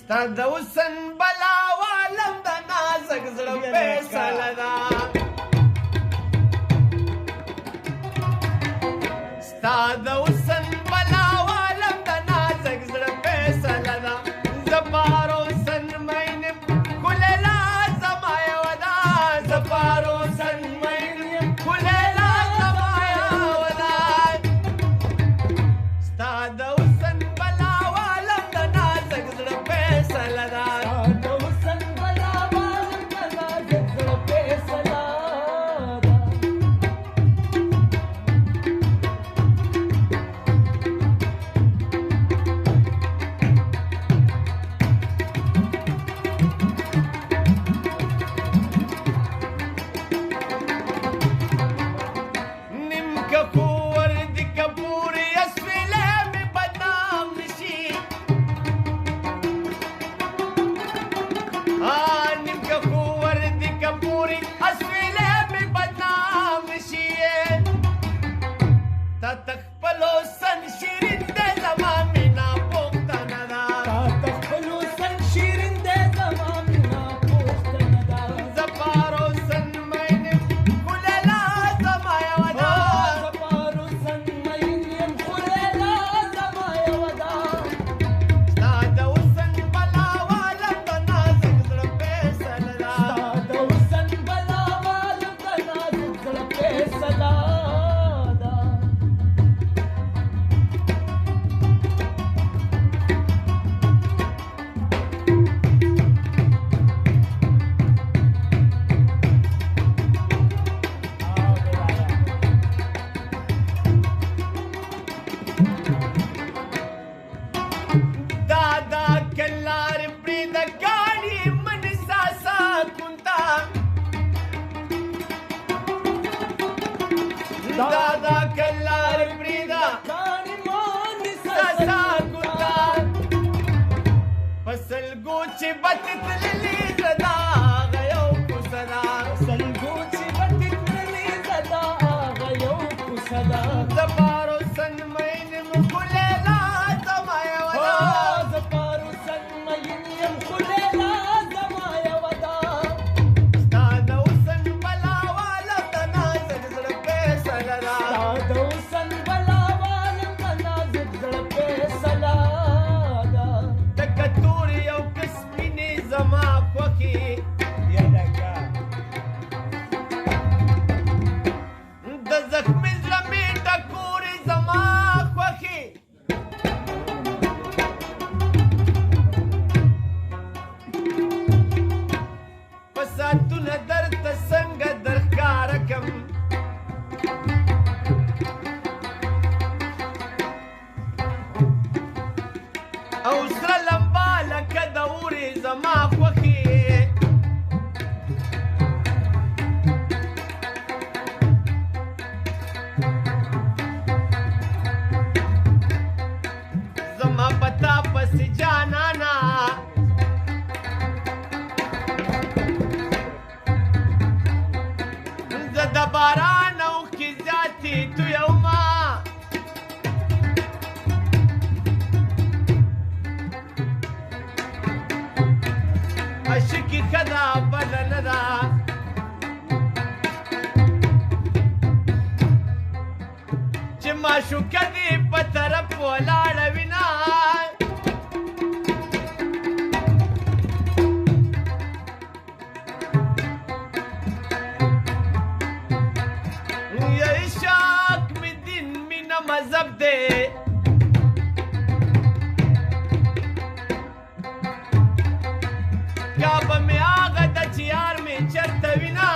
ستا د حسن بلا والم د نازک زړه فیصله ده ستا د حسن بلا والم د نازک زړه فیصله ده زه پهر حسن مین یم ښکلې لاس زما یوه ده زه پهر حسن مین یم ښکلې لاس زما یوه ده ستا د حسن بلا والم د نازک زړه فیصله ده Dada kallar prida kani mani sasa kuta fasal gochi batit lili zada gayo kusada fasal gochi batit lili zada gayo kusada zaparo san main mukhulela zamaya wada zaparo san main mukhulela zamaya wada stada usan bala wala tanazal zalpe salala stada usan bala wala tanazal zalpe salada takaturi yaw kasmini zama kwaki yadaga da zakhmi zami takuri zama kwaki fasatuna darta sanga darkarakam او سره لمبا لکه د اورې زما خوښې زما پتا پسې جانانا زه د باران اوښکې زیاتې تویومه عشقی خدا بل ندا چې معشوقه دې په طرف ولاړه وینا یا عشق می دین مینا مذهب دې یا به مې هغه ده چې یار مې چېرته وینه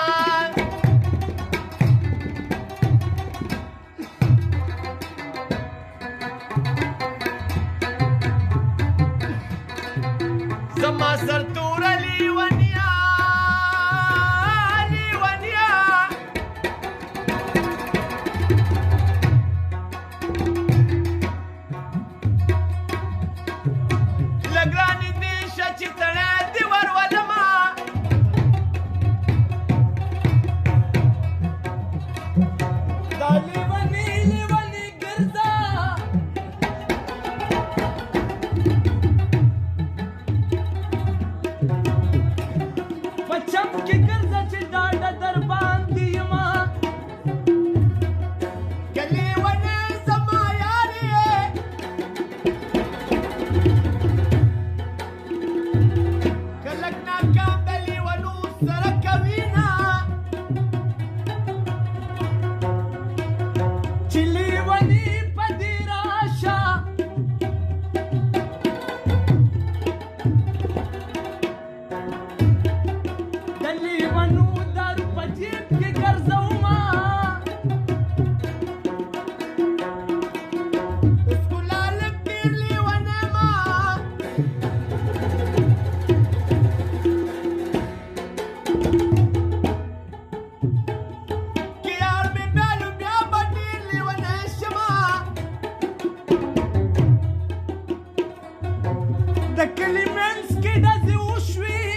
زما سرتوره لیونیا لیونیا لګرانې دې شه چې تڼی دې ورولمه دا لیونې لیونې ګرځه د کلي منځ کې ډزې وشوې